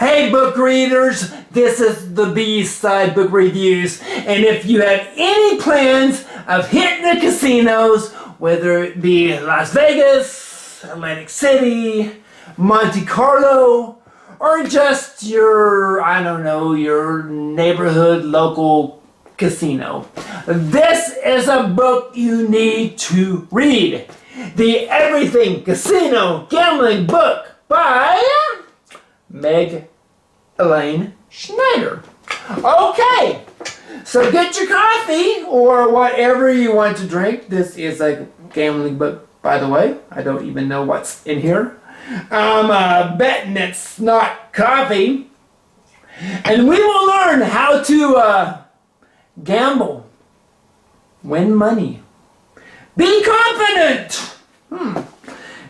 Hey book readers, this is the B-Side Book Reviews, and if you have any plans of hitting the casinos, whether it be Las Vegas, Atlantic City, Monte Carlo, or just your, I don't know, your neighborhood local casino, this is a book you need to read. The Everything Casino Gambling book by Meg Schneider. Okay, so get your coffee or whatever you want to drink. This is a gambling book, by the way. I don't even know what's in here. I'm betting it's not coffee. And we will learn how to gamble, win money, be confident.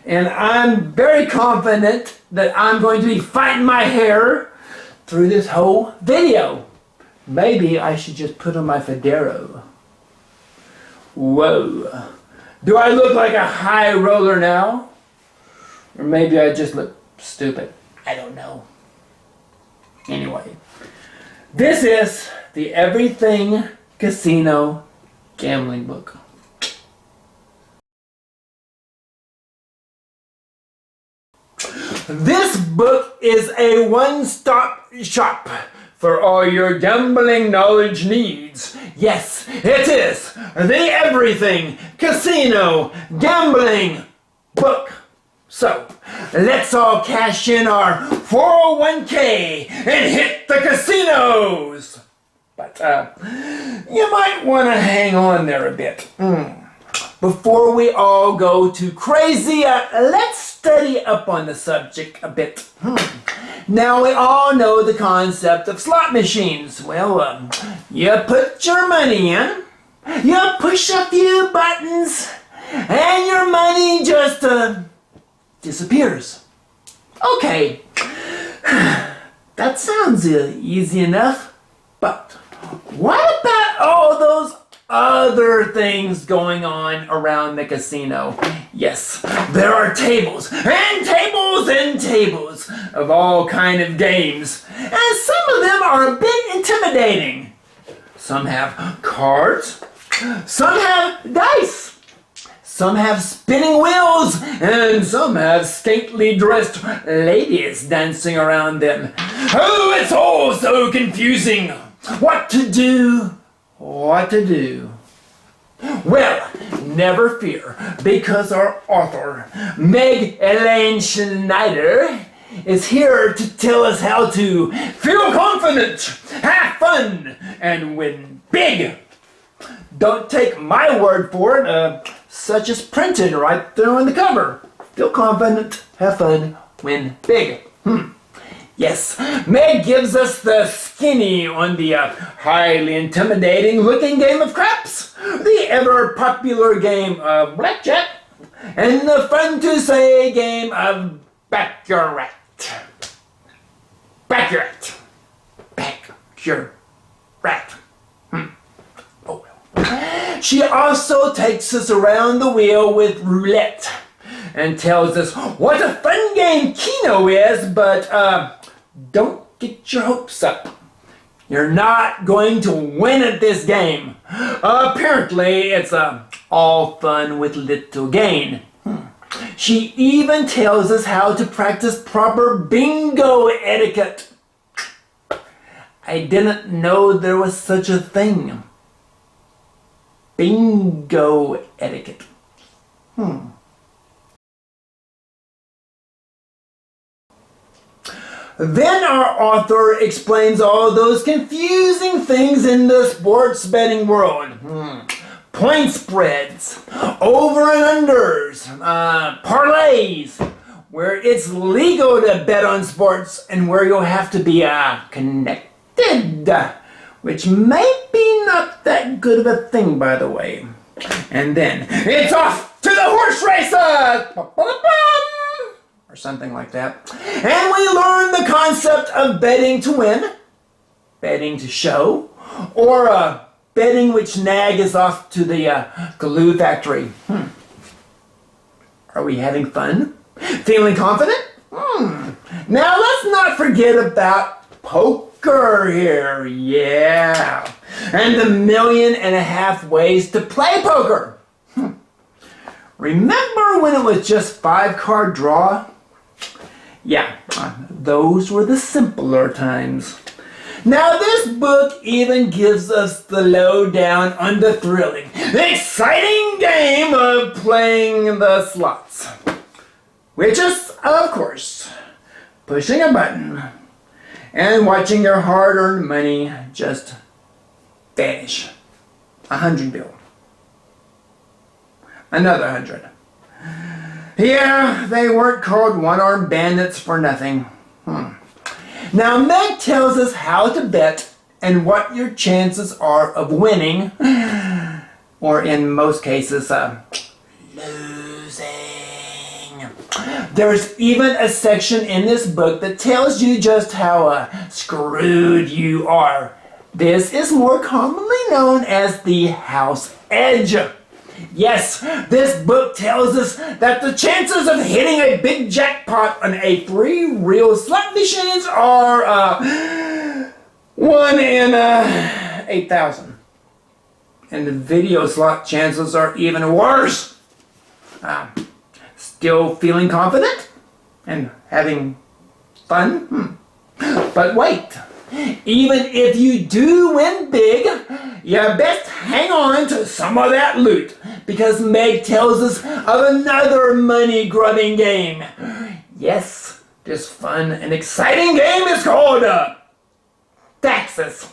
And I'm very confident that I'm going to be fighting my hair through this whole video. Maybe I should just put on my fedora. Whoa. Do I look like a high roller now? Or maybe I just look stupid. I don't know. Anyway, this is the Everything Casino Gambling book. This book is a one-stop shop for all your gambling knowledge needs. Yes, it is the Everything Casino Gambling book. So, let's all cash in our 401k and hit the casinos. But you might want to hang on there a bit. Before we all go too crazy, let's study up on the subject a bit. Now we all know the concept of slot machines. Well, you put your money in, you push a few buttons, and your money just disappears. Okay, that sounds easy enough, but what about all those other things going on around the casino? Yes, there are tables and tables and tables of all kind of games, and some of them are a bit intimidating. Some have cards, some have dice, some have spinning wheels, and some have scantily dressed ladies dancing around them. Oh, it's all so confusing. What to do? What to do? Well, never fear, because our author, Meg Schneider, is here to tell us how to feel confident, have fun, and win big. Don't take my word for it, such as printed right there on the cover. Feel confident, have fun, win big. Yes, Meg gives us the skinny on the highly intimidating looking game of craps, the ever popular game of blackjack, and the fun to say game of baccarat. Baccarat. Baccarat. Oh well. She also takes us around the wheel with roulette and tells us what a fun game Keno is, but don't get your hopes up. You're not going to win at this game. Apparently, it's all fun with little gain. She even tells us how to practice proper bingo etiquette. I didn't know there was such a thing. Bingo etiquette. Then our author explains all those confusing things in the sports betting world. Point spreads, over and unders, parlays, where it's legal to bet on sports and where you'll have to be connected, which may be not that good of a thing, by the way. And then it's off to the horse races! Or something like that. And we learn the concept of betting to win, betting to show, or betting which nag is off to the glue factory. Are we having fun? Feeling confident? Now let's not forget about poker here. Yeah. And the 1.5 million ways to play poker. Remember when it was just 5-card draw? Yeah, those were the simpler times. Now this book even gives us the lowdown on the thrilling, exciting game of playing the slots. Which is, of course, pushing a button and watching your hard-earned money just vanish. 100 bill. Another 100. Yeah, they weren't called one-armed bandits for nothing. Now Meg tells us how to bet and what your chances are of winning, or in most cases, losing. There's even a section in this book that tells you just how screwed you are. This is more commonly known as the house edge. Yes, this book tells us that the chances of hitting a big jackpot on a 3 real slot machines are 1 in 8,000. And the video slot chances are even worse. Still feeling confident and having fun? But wait, even if you do win big, you best hang on to some of that loot, because Meg tells us of another money-grubbing game. Yes, this fun and exciting game is called taxes.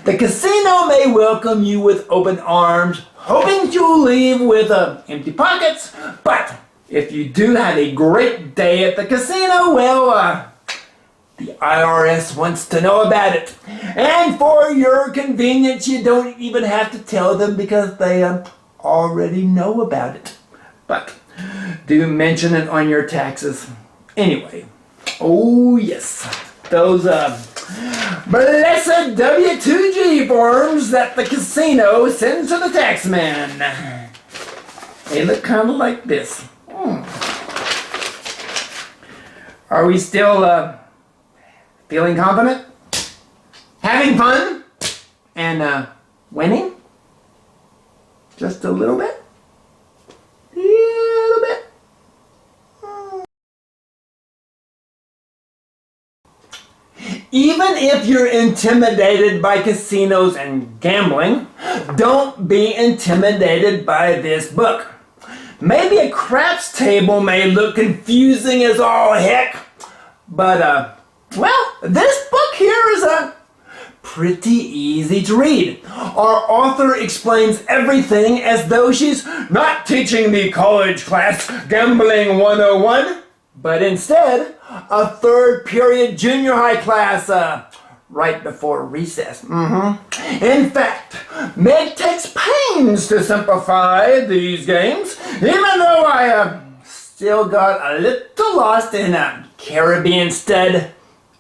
The casino may welcome you with open arms, hoping you'll leave with empty pockets, but if you do have a great day at the casino, well, the IRS wants to know about it. And for your convenience, you don't even have to tell them because they already know about it. But do mention it on your taxes. Anyway, oh yes, those blessed W-2G forms that the casino sends to the tax man. They look kind of like this. Are we still feeling confident? Having fun? And winning? Just a little bit? A little bit? Even if you're intimidated by casinos and gambling, don't be intimidated by this book. Maybe a craps table may look confusing as all heck, but well, this book here is pretty easy to read. Our author explains everything as though she's not teaching the college class Gambling 101, but instead a 3rd period junior high class right before recess. In fact, Meg takes pains to simplify these games, even though I still got a little lost in Caribbean Stud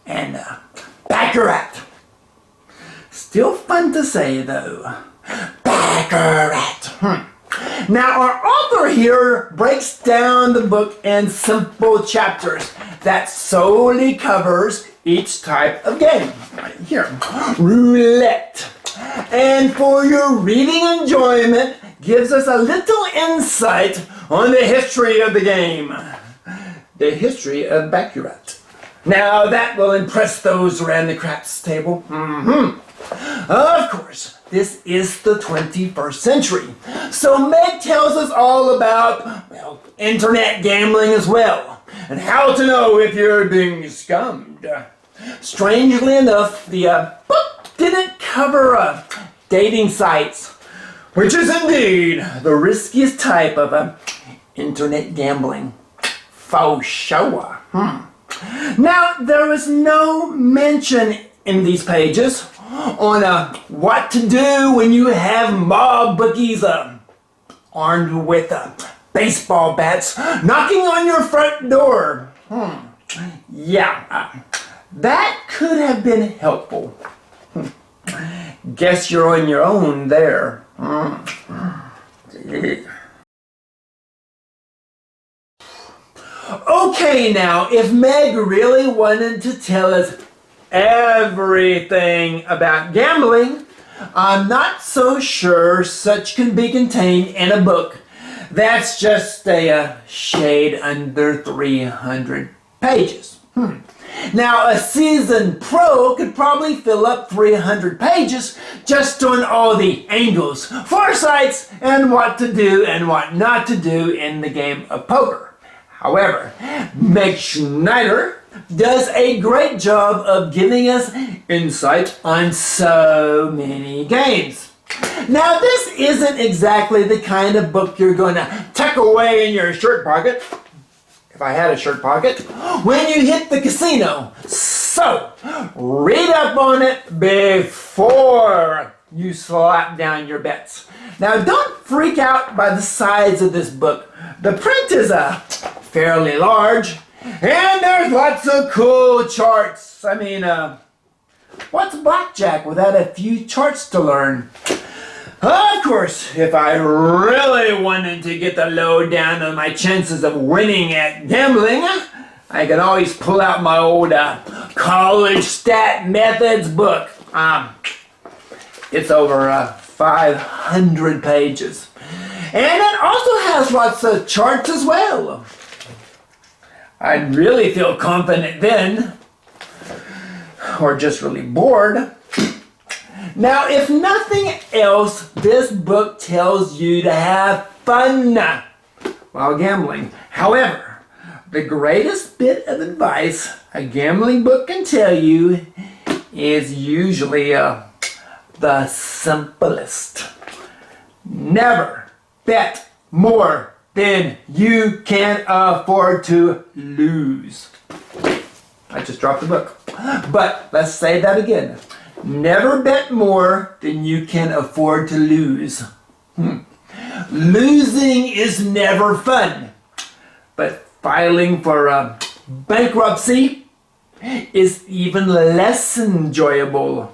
and Baccarat. Still fun to say though. Baccarat. Now our author here breaks down the book in simple chapters that solely covers each type of game. Right here. Roulette. And for your reading enjoyment, gives us a little insight on the history of the game. The history of Baccarat. Now that will impress those around the craps table. Of course, this is the 21st century. So Meg tells us all about, well, internet gambling as well, and how to know if you're being scummed. Strangely enough, the book didn't cover dating sites, which is indeed the riskiest type of internet gambling. For sure. Now, there was no mention in these pages on what to do when you have mob bookies armed with baseball bats knocking on your front door. Yeah, that could have been helpful. Guess you're on your own there. Okay, now, if Meg really wanted to tell us everything about gambling, I'm not so sure such can be contained in a book that's just a shade under 300 pages. Now, a seasoned pro could probably fill up 300 pages just on all the angles, foresights, and what to do and what not to do in the game of poker. However, Meg Schneider does a great job of giving us insight on so many games. Now, this isn't exactly the kind of book you're going to tuck away in your shirt pocket, if I had a shirt pocket, when you hit the casino. So, read up on it before you slap down your bets. Now, don't freak out by the size of this book. The print is fairly large, and there's lots of cool charts. I mean, what's blackjack without a few charts to learn? Of course, if I really wanted to get the lowdown on my chances of winning at gambling, I could always pull out my old college stat methods book. It's over 500 pages. And it also has lots of charts as well. I'd really feel confident then, or just really bored. Now, if nothing else, this book tells you to have fun while gambling. However, the greatest bit of advice a gambling book can tell you is usually the simplest. Never bet more than you can afford to lose. I just dropped the book. But let's say that again. Never bet more than you can afford to lose. Losing is never fun, but filing for bankruptcy is even less enjoyable.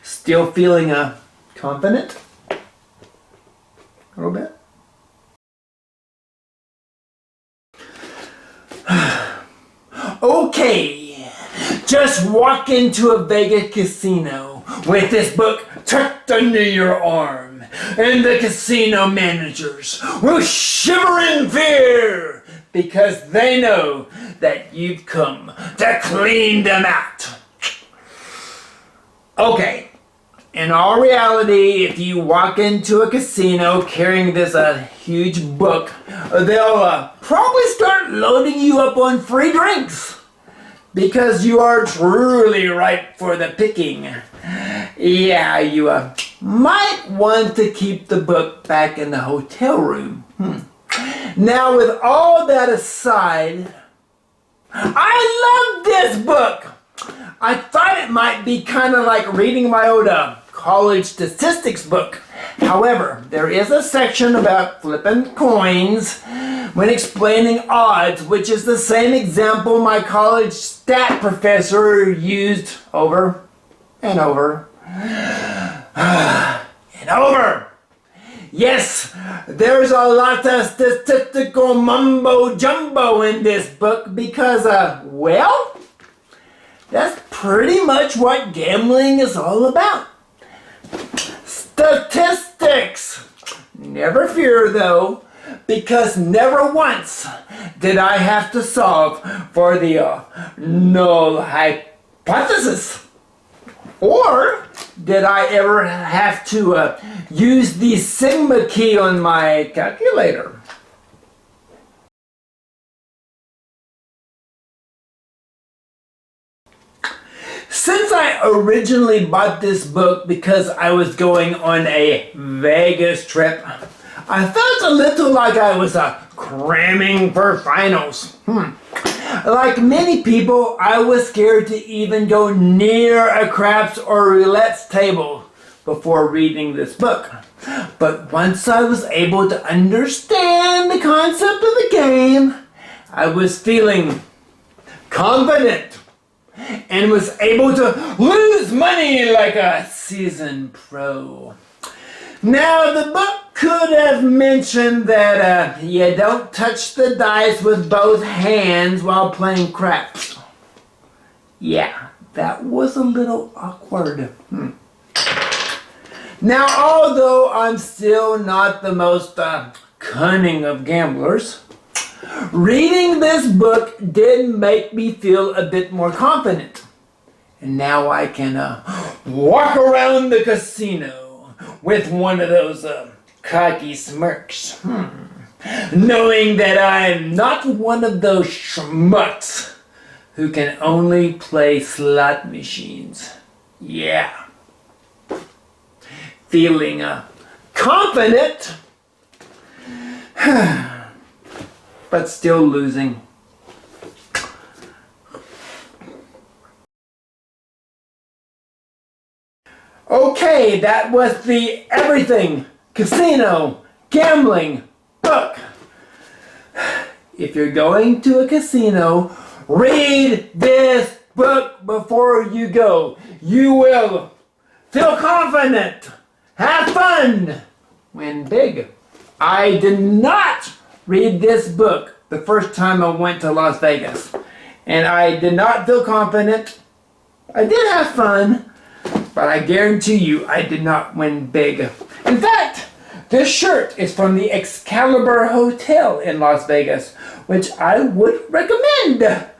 Still feeling confident? A little bit? Okay, just walk into a Vegas casino with this book tucked under your arm, and the casino managers will shiver in fear because they know that you've come to clean them out. Okay, in all reality, if you walk into a casino carrying this huge book, they'll probably start loading you up on free drinks because you are truly ripe for the picking. Yeah, you might want to keep the book back in the hotel room. Now, with all that aside, I love this book. I thought it might be kind of like reading my old college statistics book. However, there is a section about flipping coins when explaining odds, which is the same example my college stat professor used over and over and over. Yes, there's a lot of statistical mumbo jumbo in this book because, well, that's pretty much what gambling is all about. Statistics! Never fear though, because never once did I have to solve for the null hypothesis. Or did I ever have to use the sigma key on my calculator? Since I originally bought this book because I was going on a Vegas trip, I felt a little like I was cramming for finals. Like many people, I was scared to even go near a craps or roulette table before reading this book. But once I was able to understand the concept of the game, I was feeling confident and was able to lose money like a seasoned pro. Now, the book could have mentioned that you don't touch the dice with both hands while playing craps. Yeah, that was a little awkward. Now, although I'm still not the most cunning of gamblers, reading this book did make me feel a bit more confident. And now I can walk around the casino with one of those cocky smirks, knowing that I'm not one of those schmucks who can only play slot machines. Yeah. Feeling confident, but still losing. Okay, that was the everything casino gambling book. If you're going to a casino, read this book before you go. You will feel confident, have fun, win big. I did not read this book the first time I went to Las Vegas, and I did not feel confident. I did have fun, but I guarantee you I did not win big. In fact, this shirt is from the Excalibur Hotel in Las Vegas, which I would recommend.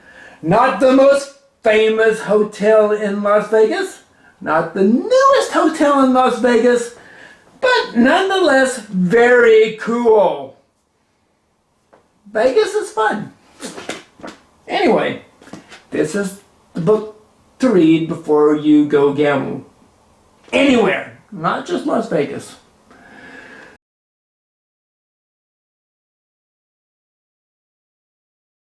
Not the most famous hotel in Las Vegas, not the newest hotel in Las Vegas, but nonetheless very cool. Vegas is fun. Anyway, this is the book to read before you go gamble. Anywhere, not just Las Vegas.